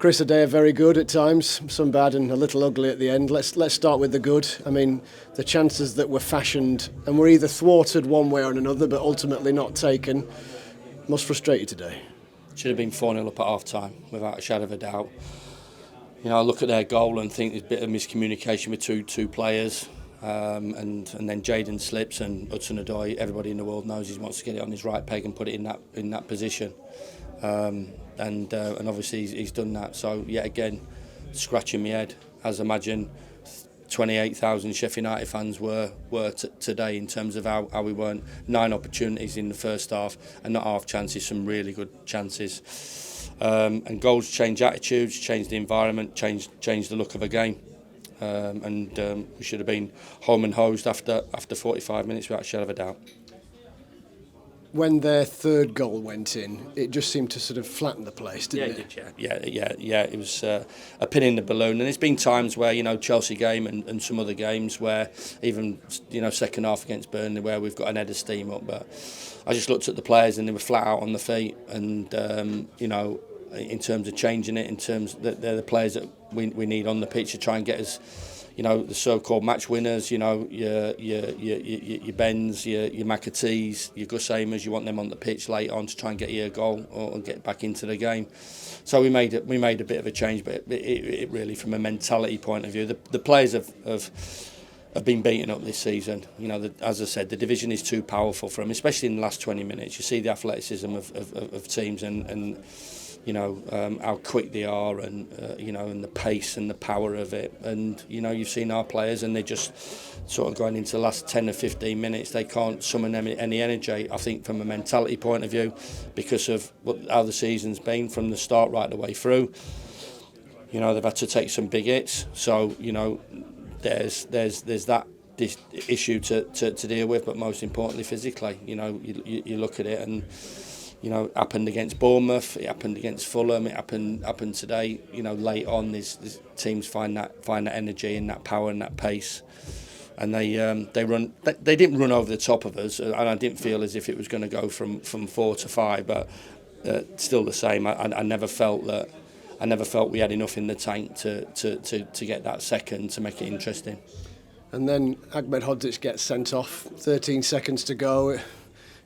Chris, a day very good at times, some bad and a little ugly at the end. Let's start with the good. I mean, the chances that were fashioned and were either thwarted one way or another, but ultimately not taken, must frustrate you today. Should have been 4-0 up at half-time, without a shadow of a doubt. You know, I look at their goal and think there's a bit of miscommunication with two players. And then Jayden slips and Hudson-Odoi, everybody in the world knows he wants to get it on his right peg and put it in that position. And obviously he's done that. So yet again, scratching my head, as I imagine 28,000 Sheffield United fans were today, in terms of how we weren't. 9 opportunities in the first half, and not half chances, some really good chances. And goals change attitudes, change the environment, change the look of a game. We should have been home and hosed after 45 minutes, without a shadow of a doubt. When their third goal went in, it just seemed to sort of flatten the place, didn't it? Yeah. It was a pin in the balloon, and there's been times where, you know, Chelsea game and some other games where even, you know, second half against Burnley, where we've got an head of steam up. But I just looked at the players and they were flat out on the feet, and you know, in terms of changing it, in terms that they're the players that we need on the pitch to try and get us, you know, the so-called match winners, you know, your Bens, your McAtees, your Gus Amers. You want them on the pitch late on to try and get you a goal or get back into the game. So we made a bit of a change, but it really, from a mentality point of view, the players have been beaten up this season. You know, as I said, the division is too powerful for them, especially in the last 20 minutes. You see the athleticism of teams and you know, how quick they are, and you know, and the pace and the power of it. And you know, you've seen our players, and they just sort of going into the last 10 or 15 minutes, they can't summon any energy. I think from a mentality point of view, because of how the season's been from the start right the way through. You know, they've had to take some big hits. So you know, there's that issue to deal with, but most importantly, physically. You know, you look at it and. You know, it happened against Bournemouth, it happened against Fulham, it happened today. You know, late on, these teams find that energy and that power and that pace, and they didn't run over the top of us, and I didn't feel as if it was going to go from 4 to 5, but still the same. I never felt we had enough in the tank to get that second to make it interesting. And then Ahmedhodzic gets sent off. 13 seconds to go.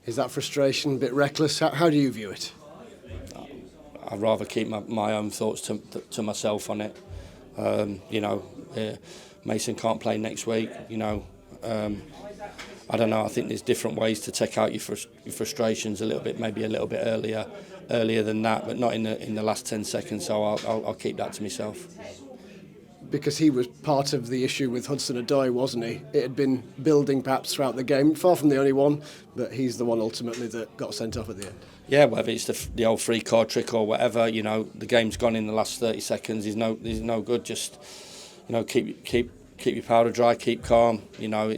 Is that frustration a bit reckless? How do you view it? I'd rather keep my own thoughts to myself on it. You know, Mason can't play next week. You know, I don't know. I think there's different ways to take out your frustrations a little bit, maybe a little bit earlier than that, but not in the last 10 seconds. So I'll keep that to myself. Because he was part of the issue with Hudson-Odoi, wasn't he? It had been building perhaps throughout the game, far from the only one, but he's the one ultimately that got sent off at the end. Yeah, whether it's the old free card trick or whatever, you know, the game's gone in the last 30 seconds. There's no good. Just, you know, keep your powder dry, keep calm. You know,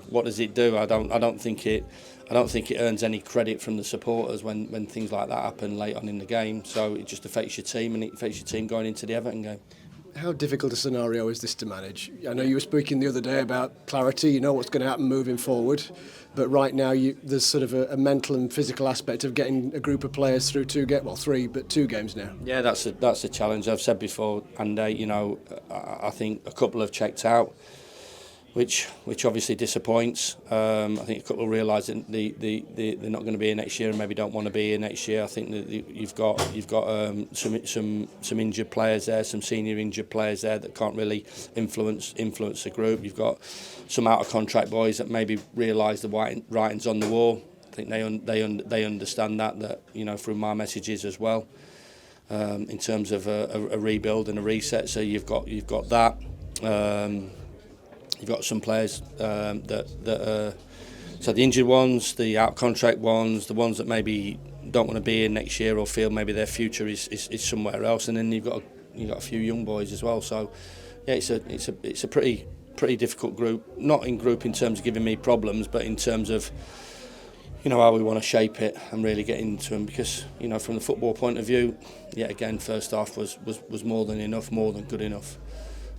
what does it do? I don't think it earns any credit from the supporters when things like that happen late on in the game. So it just affects your team, and it affects your team going into the Everton game. How difficult a scenario is this to manage? I know you were speaking the other day about clarity, you know what's going to happen moving forward, but right now there's sort of a mental and physical aspect of getting a group of players through 2 games now. Yeah, that's a challenge. I've said before, and you know, I think a couple have checked out, which obviously disappoints. I think a couple realise that they're not going to be here next year and maybe don't want to be here next year. I think that you've got some injured players there, some senior injured players there that can't really influence the group. You've got some out of contract boys that maybe realise the writing's on the wall. I think they understand that you know, through my messages as well, in terms of a rebuild and a reset. So you've got that. You've got some players that so the injured ones, the out contract ones, the ones that maybe don't want to be here next year or feel maybe their future is somewhere else, and then you've got a few young boys as well. So yeah, it's a pretty difficult group. Not in terms of giving me problems, but in terms of, you know, how we want to shape it and really get into them. Because, you know, from the football point of view, yet again, first half was more than enough, more than good enough.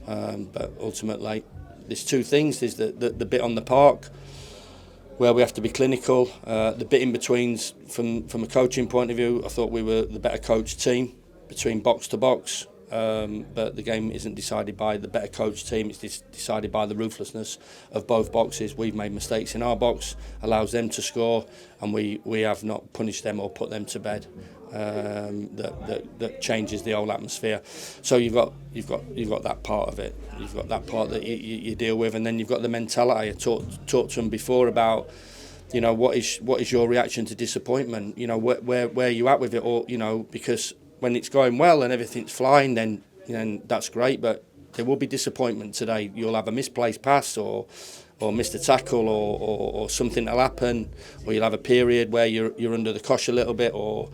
But ultimately, there's 2 things. There's the bit on the park where we have to be clinical. The bit in betweens, from a coaching point of view, I thought we were the better coached team. between box to box. But the game isn't decided by the better coached team, it's decided by the ruthlessness of both boxes. We've made mistakes in our box, allows them to score, and we have not punished them or put them to bed. That changes the whole atmosphere. So you've got that part of it. You've got that part that you deal with, and then you've got the mentality. I talked to them before about, you know, what is your reaction to disappointment? You know, where are you at with it? Or, you know, because when it's going well and everything's flying, then, you know, that's great, but there will be disappointment today. You'll have a misplaced pass or missed a tackle or something will happen, or you'll have a period where you're under the cosh a little bit, or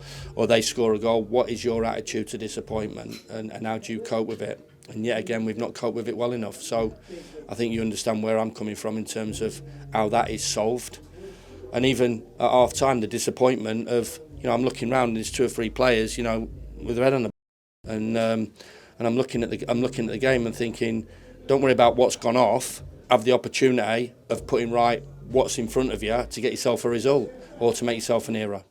they score a goal. What is your attitude to disappointment, and how do you cope with it? And yet again, we've not coped with it well enough. So I think you understand where I'm coming from in terms of how that is solved. And even at half time, the disappointment of, you know, I'm looking around and there's 2 or 3 players, you know, with their head on the and I'm looking at the game and thinking, don't worry about what's gone off. Have the opportunity of putting right what's in front of you to get yourself a result or to make yourself an hero.